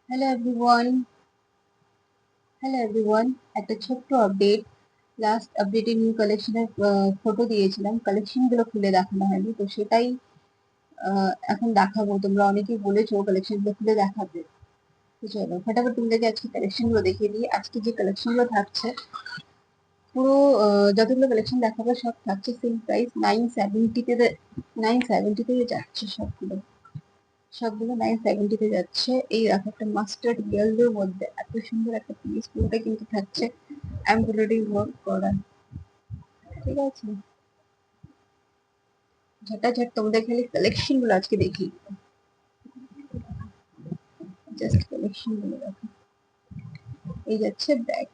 Hello everyone hello everyone একটা ছোট্ট update. Last আপডেটে নিউ কালেকশনের ফটো দিয়েছিলাম, কালেকশনগুলো খুলে দেখানো হয়নি, তো সেটাই এখন দেখাবো। তোমরা অনেকেই বলেছো কালেকশনগুলো খুলে দেখাতে, তো চলো ফটাফট তোমাদেরকে আজকে কালেকশনগুলো দেখিয়ে দিই। আজকে যে কালেকশনগুলো থাকছে পুরো যতগুলো কালেকশন দেখাবো সব থাকছে সেম প্রাইস 970 তে। 970 থেকে যাচ্ছে সবগুলো। সবগুলো 970 তে যাচ্ছে। এই দেখো একটা মাস্টার্ড ইয়েলোর মধ্যে এত সুন্দর একটা পিস, পুরোটা কিন্তু থাকছে এমব্রয়ডারি ওয়ার্ক করা। ঠিক আছে, ঝটাঝট তোমাদের খালি কালেকশন গুলো আজকে দেখি, জাস্ট কালেকশন গুলো দেখো। এই যাচ্ছে ব্যাগ,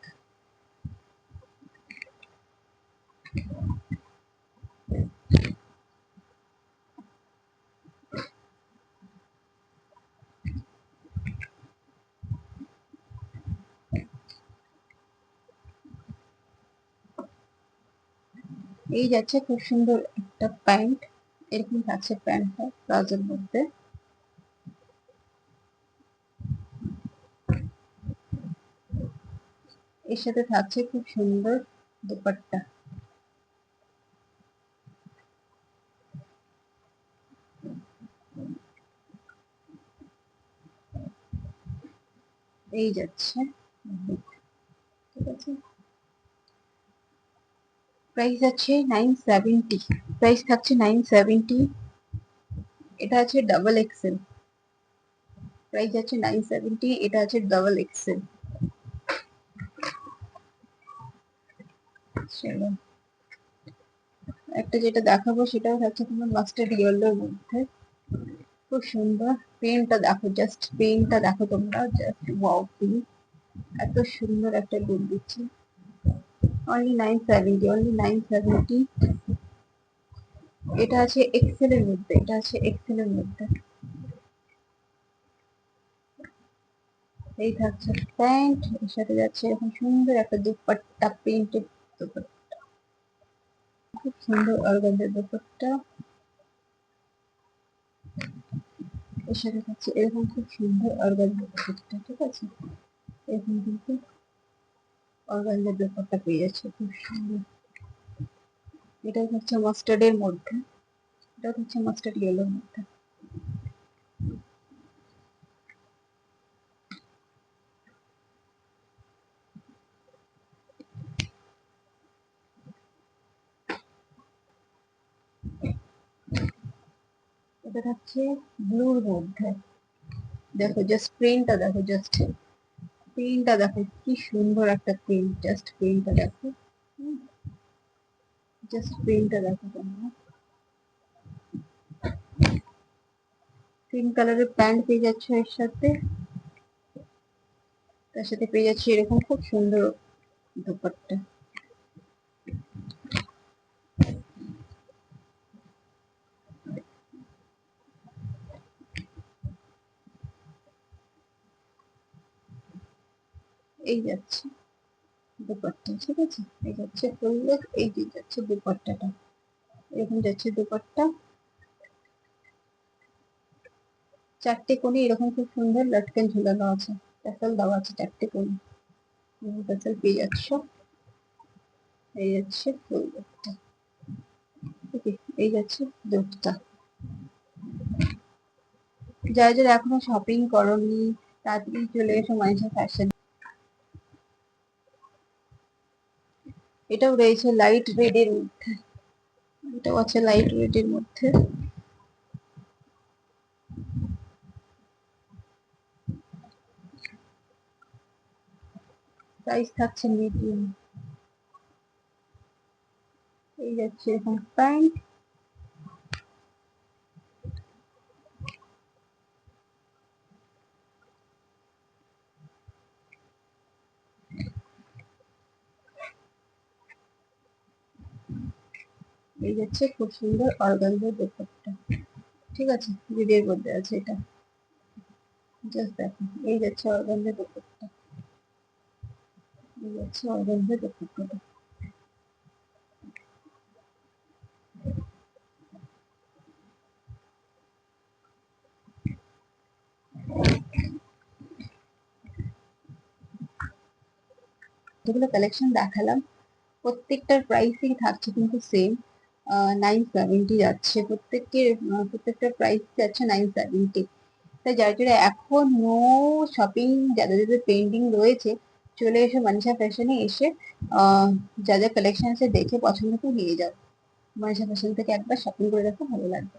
এই যাচ্ছে খুব সুন্দর একটা প্যান্ট। এরকম থাকছে প্যান্টটা প্লাজোর মধ্যে। এর সাথে থাকছে খুব সুন্দর দুপাট্টা। এই যাচ্ছে, ঠিক আছে। প্রাইস আছে 970, প্রাইস থাকছে 970। এটা আছে ডাবল এক্সেল, প্রাইস আছে 970, এটা আছে ডাবল এক্সেল। চলো একটা যেটা দেখাবো সেটাও হচ্ছে তোমার মাস্টার্ড ইয়েলোর মধ্যে। খুব সুন্দর পেনটা দেখো, জাস্ট পেনটা দেখো তোমরা, জাস্ট ওয়াও পেন। এত সুন্দর একটা লুক দিচ্ছে। Only 970, only 970। এটা আছে এক্সেল এর মধ্যে, এটা আছে এক্সেল এর মধ্যে। এই থাকছে প্যান্ট, এর সাথে যাচ্ছে এরকম সুন্দর একটা দুপাট্টা, প্রিন্টেড দুপাট্টা। খুব সুন্দর অর্গানজার দুপাট্টা। এর সাথে থাকছে এরকম খুব সুন্দর অর্গানজার দুপাট্টা। ঠিক আছে, এরকম কিন্তু অর্গানজার দুপাট্টা পেয়ে যাচ্ছে খুব সুন্দর। এটা হচ্ছে মাস্টার্ডের মধ্যে, এটা হচ্ছে মাস্টার্ড ইয়েলোর মধ্যে। এটা থাকছে ব্লুর মধ্যে। দেখো জাস্ট প্রিন্টটা দেখো, জাস্ট প্রিন্টটা দেখো কি সুন্দর একটা প্রিন্ট, জাস্ট প্রিন্টটা দেখো। জাস্ট প্রিন্টটা দেখো তোমরা। পিঙ্ক কালারের প্যান্ট পেয়ে যাচ্ছে এর সাথে, তার সাথে পেয়ে যাচ্ছে এরকম খুব সুন্দর দুপাট্টা। এই যাচ্ছে দুপাট্টা, ঠিক আছে। এই যাচ্ছে ফুল লুক, এই যে যাচ্ছে দুপাট্টাটা, এরকম যাচ্ছে দুপাট্টা। চারটে কোণে এরকম খুব সুন্দর লটকন ঝুলানো আছে, টাসেল দেওয়া আছে চারটে কোণে, টাসেল পেয়ে যাচ্ছ। এই যাচ্ছে ফুল লুকটা, ওকে। এই যাচ্ছে দুপটা। যারা যারা এখনো শপিং করনি তাড়াতাড়ি চলে এসো মাইশা ফ্যাশন। এটাও রয়েছে লাইট রেড এর মধ্যে, এটাও আছে লাইট রেড এর মধ্যে। প্রাইস থাকছে মিডিয়াম। এই যাচ্ছে এরকম প্যান্ট, এই যাচ্ছে খুব সুন্দর অর্গানজার দুপাট্টা। ঠিক আছে, ভিডিওর মধ্যে আছে এটা, জাস্ট দেখো। এই যাচ্ছে অর্গানজার দুপাট্টা, এই যাচ্ছে অর্গানজার দুপাট্টাটা। যেগুলো কালেকশন দেখালাম প্রত্যেকটার প্রাইসই থাকছে কিন্তু সেম, 970 যাচ্ছে প্রত্যেকটার প্রাইস যাচ্ছে 970। তাই যারা যারা এখনো শপিং, যাদের যাদের পেন্ডিং রয়েছে, চলে এসো মানিষা ফ্যাশনে এসে যা যা কালেকশন আছে দেখে পছন্দ করে নিয়ে যাও। মানিষা ফ্যাশন থেকে একবার শপিং করে দেখো, ভালো লাগবে।